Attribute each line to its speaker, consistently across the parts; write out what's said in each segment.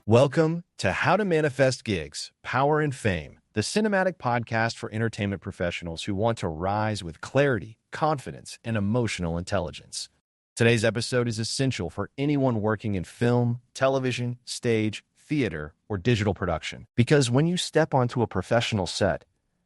Speaker 1: Welcome to How to Manifest Gigs, Power and Fame, the cinematic podcast for entertainment professionals who want to rise with clarity, confidence, and emotional intelligence. Today's episode is essential for anyone working in film, television, stage, theater, or digital production. Because when you step onto a professional set,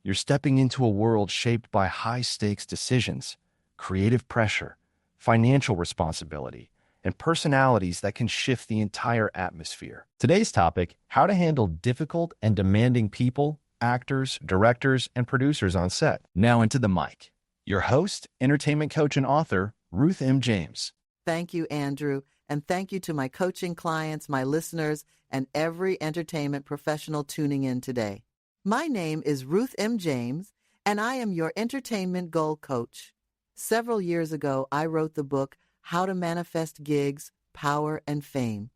Speaker 1: you're stepping into a world shaped by high-stakes decisions, creative pressure, financial responsibility, and personalities that can shift the entire atmosphere. Today's topic, how to handle difficult and demanding people, actors, directors, and producers on set. Now into the mic. Your host, entertainment coach and author, Ruth M. James.
Speaker 2: Thank you, Andrew, and thank you to my coaching clients, my listeners, and every entertainment professional tuning in today. My name is Ruth M. James, and I am your entertainment goal coach. Several years ago, I wrote the book, How to Manifest Gigs, Power and Fame.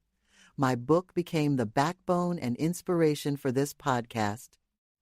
Speaker 2: My book became the backbone and inspiration for this podcast.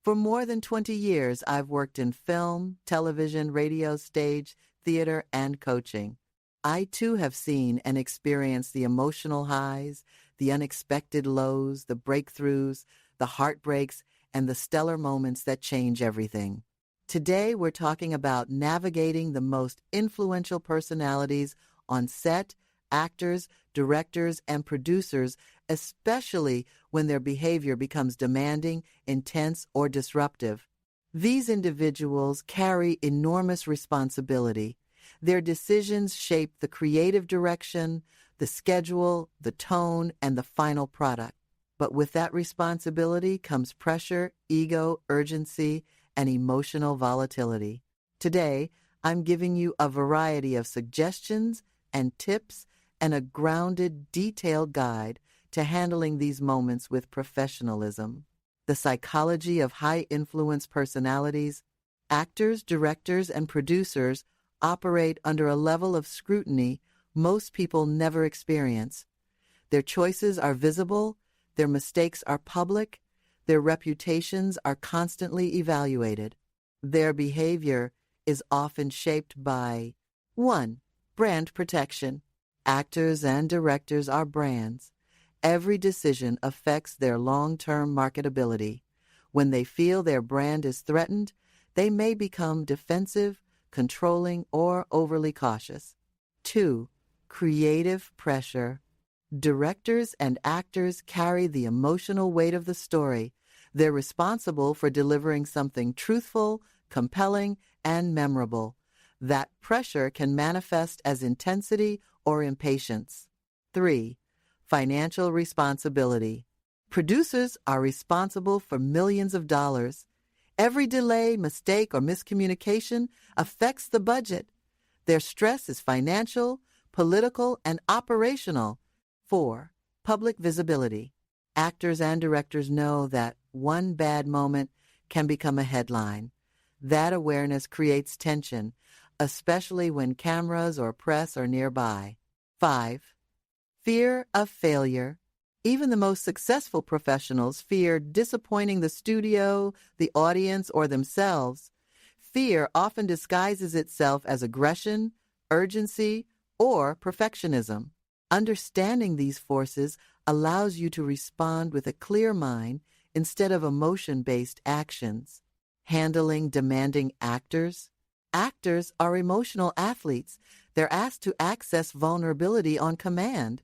Speaker 2: For more than 20 years, I've worked in film, television, radio, stage, theater, and coaching. I, too, have seen and experienced the emotional highs, the unexpected lows, the breakthroughs, the heartbreaks, and the stellar moments that change everything. Today, we're talking about navigating the most influential personalities on set, actors, directors, and producers, especially when their behavior becomes demanding, intense, or disruptive. These individuals carry enormous responsibility. Their decisions shape the creative direction, the schedule, the tone, and the final product. But with that responsibility comes pressure, ego, urgency, and emotional volatility. Today, I'm giving you a variety of suggestions and tips and a grounded, detailed guide to handling these moments with professionalism. The psychology of high-influence personalities, actors, directors, and producers operate under a level of scrutiny most people never experience. Their choices are visible, their mistakes are public, their reputations are constantly evaluated. Their behavior is often shaped by 1. Brand protection. Actors and directors are brands. Every decision affects their long-term marketability. When they feel their brand is threatened, they may become defensive, controlling, or overly cautious. 2. Creative pressure. Directors and actors carry the emotional weight of the story. They're responsible for delivering something truthful, compelling, and memorable. That pressure can manifest as intensity or impatience. 3. Financial responsibility. Producers are responsible for millions of dollars. Every delay, mistake, or miscommunication affects the budget. Their stress is financial, political, and operational. 4. Public visibility. Actors and directors know that one bad moment can become a headline. That awareness creates tension, especially when cameras or press are nearby. 5. Fear of failure. Even the most successful professionals fear disappointing the studio, the audience, or themselves. Fear often disguises itself as aggression, urgency, or perfectionism. Understanding these forces allows you to respond with a clear mind instead of emotion-based actions. Handling demanding actors. Actors are emotional athletes. They're asked to access vulnerability on command.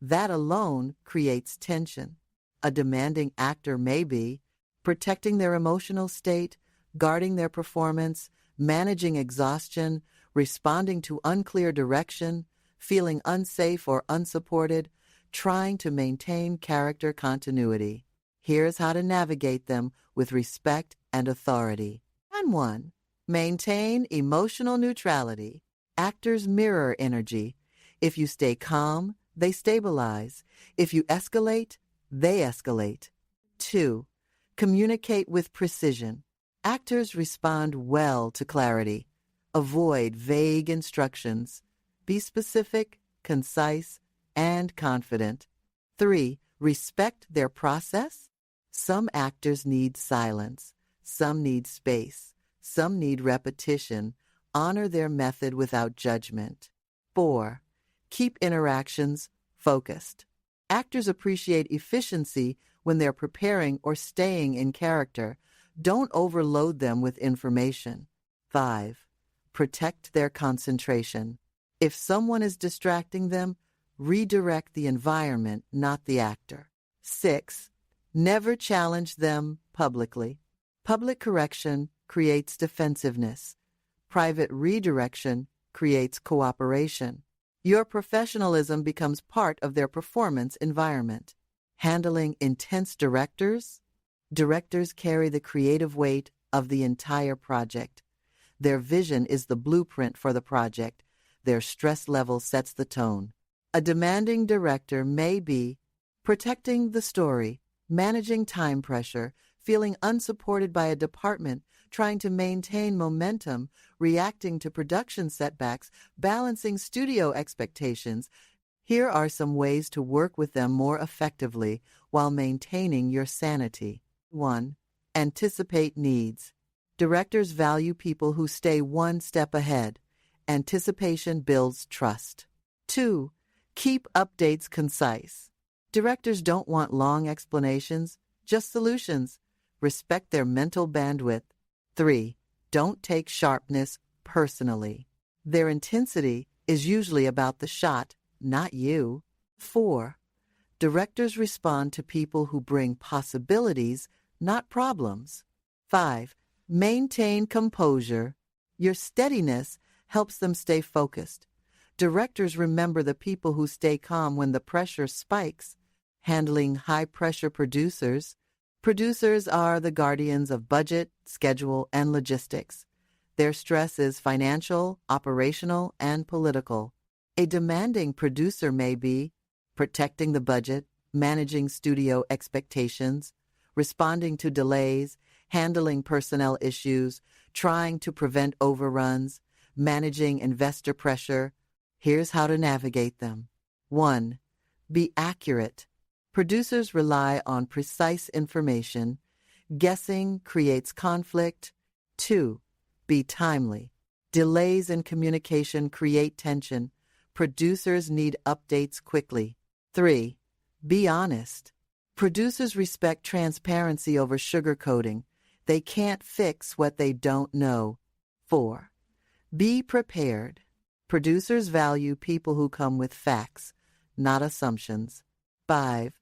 Speaker 2: That alone creates tension. A demanding actor may be protecting their emotional state, guarding their performance, managing exhaustion, responding to unclear direction, feeling unsafe or unsupported, trying to maintain character continuity. Here's how to navigate them with respect and authority. And 1. Maintain emotional neutrality. Actors mirror energy. If you stay calm, they stabilize. If you escalate, they escalate. 2. Communicate with precision. Actors respond well to clarity. Avoid vague instructions. Be specific, concise, and confident. 3. Respect their process. Some actors need silence. Some need space. Some need repetition. Honor their method without judgment. 4. Keep interactions focused. Actors appreciate efficiency when they're preparing or staying in character. Don't overload them with information. 5. Protect their concentration. If someone is distracting them, redirect the environment, not the actor. 6. Never challenge them publicly. Public correction creates defensiveness. Private redirection creates cooperation. Your professionalism becomes part of their performance environment. Handling intense directors? Directors carry the creative weight of the entire project. Their vision is the blueprint for the project. Their stress level sets the tone. A demanding director may be protecting the story, managing time pressure, feeling unsupported by a department, trying to maintain momentum, reacting to production setbacks, balancing studio expectations. Here are some ways to work with them more effectively while maintaining your sanity. 1. Anticipate needs. Directors value people who stay one step ahead. Anticipation builds trust. 2. Keep updates concise. Directors don't want long explanations, just solutions. Respect their mental bandwidth. 3. Don't take sharpness personally. Their intensity is usually about the shot, not you. 4. Directors respond to people who bring possibilities, not problems. 5. Maintain composure. Your steadiness helps them stay focused. Directors remember the people who stay calm when the pressure spikes. Handling high-pressure producers. Producers are the guardians of budget, schedule, and logistics. Their stress is financial, operational, and political. A demanding producer may be protecting the budget, managing studio expectations, responding to delays, handling personnel issues, trying to prevent overruns, managing investor pressure. Here's how to navigate them. 1. Be accurate. Producers rely on precise information. Guessing creates conflict. 2. Be timely. Delays in communication create tension. Producers need updates quickly. 3. Be honest. Producers respect transparency over sugarcoating. They can't fix what they don't know. 4. Be prepared. Producers value people who come with facts, not assumptions. 5.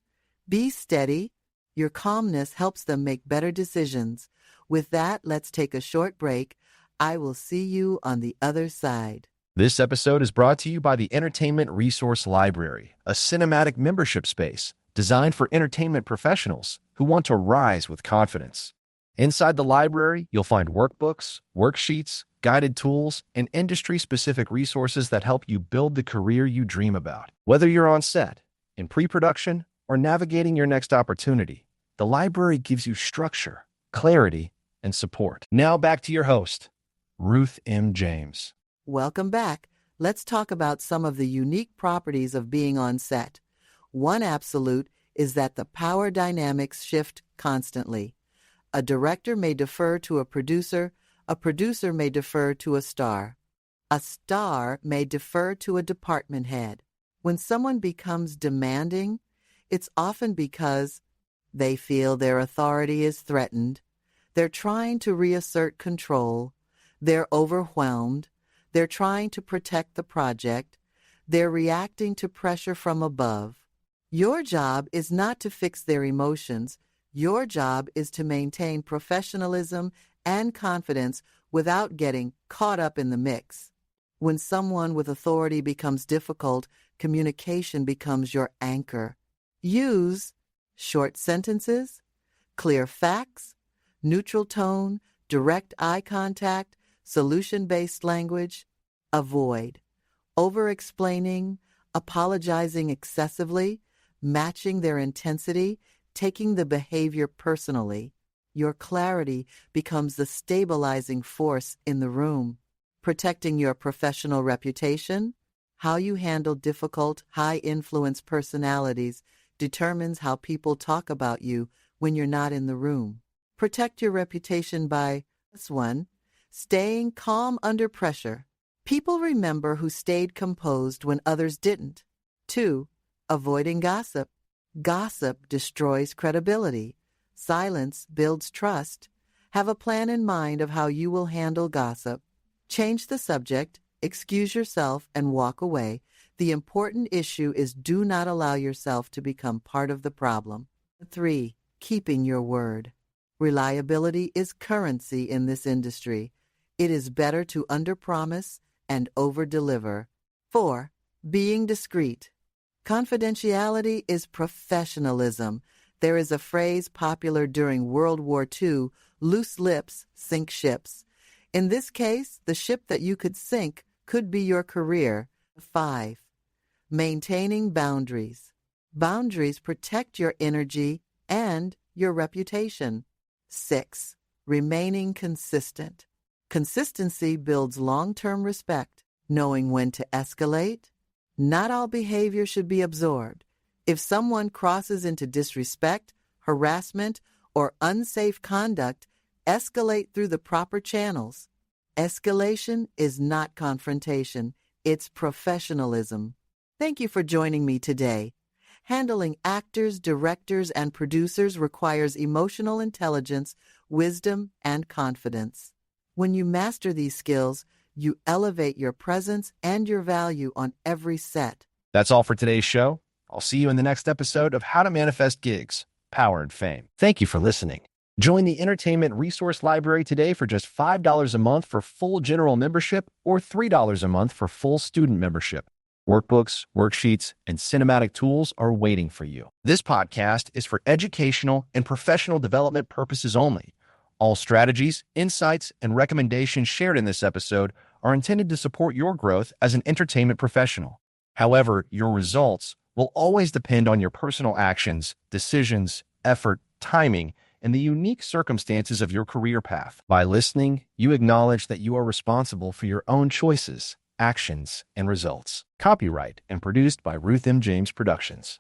Speaker 2: Be steady. Your calmness helps them make better decisions. With that, let's take a short break. I will see you on the other side.
Speaker 1: This episode is brought to you by the Entertainment Resource Library, a cinematic membership space designed for entertainment professionals who want to rise with confidence. Inside the library, you'll find workbooks, worksheets, guided tools, and industry-specific resources that help you build the career you dream about. Whether you're on set, in pre-production, or navigating your next opportunity, the library gives you structure, clarity, and support. Now back to your host, Ruth M. James.
Speaker 2: Welcome back. Let's talk about some of the unique properties of being on set. One absolute is that the power dynamics shift constantly. A director may defer to a producer may defer to a star may defer to a department head. When someone becomes demanding, it's often because they feel their authority is threatened. They're trying to reassert control. They're overwhelmed. They're trying to protect the project. They're reacting to pressure from above. Your job is not to fix their emotions. Your job is to maintain professionalism and confidence without getting caught up in the mix. When someone with authority becomes difficult, communication becomes your anchor. Use short sentences, clear facts, neutral tone, direct eye contact, solution-based language. Avoid over-explaining, apologizing excessively, matching their intensity, taking the behavior personally. Your clarity becomes the stabilizing force in the room. Protecting your professional reputation. How you handle difficult, high-influence personalities determines how people talk about you when you're not in the room. Protect your reputation by 1. Staying calm under pressure. People remember who stayed composed when others didn't. 2. Avoiding gossip. Gossip destroys credibility. Silence builds trust. Have a plan in mind of how you will handle gossip. Change the subject, excuse yourself, and walk away. The important issue is do not allow yourself to become part of the problem. 3. Keeping your word. Reliability is currency in this industry. It is better to underpromise and overdeliver. 4. Being discreet. Confidentiality is professionalism. There is a phrase popular during World War II, loose lips sink ships. In this case, the ship that you could sink could be your career. 5. Maintaining boundaries. Boundaries protect your energy and your reputation. 6. Remaining consistent. Consistency builds long-term respect, knowing when to escalate. Not all behavior should be absorbed. If someone crosses into disrespect, harassment, or unsafe conduct, escalate through the proper channels. Escalation is not confrontation. It's professionalism. Thank you for joining me today. Handling actors, directors, and producers requires emotional intelligence, wisdom, and confidence. When you master these skills, you elevate your presence and your value on every set.
Speaker 1: That's all for today's show. I'll see you in the next episode of How to Manifest Gigs, Power and Fame. Thank you for listening. Join the Entertainment Resource Library today for just $5 a month for full general membership or $3 a month for full student membership. Workbooks, worksheets, and cinematic tools are waiting for you. This podcast is for educational and professional development purposes only. All strategies, insights, and recommendations shared in this episode are intended to support your growth as an entertainment professional. However, your results will always depend on your personal actions, decisions, effort, timing, and the unique circumstances of your career path. By listening, you acknowledge that you are responsible for your own choices, actions, and results. Copyright and produced by Ruth M. James Productions.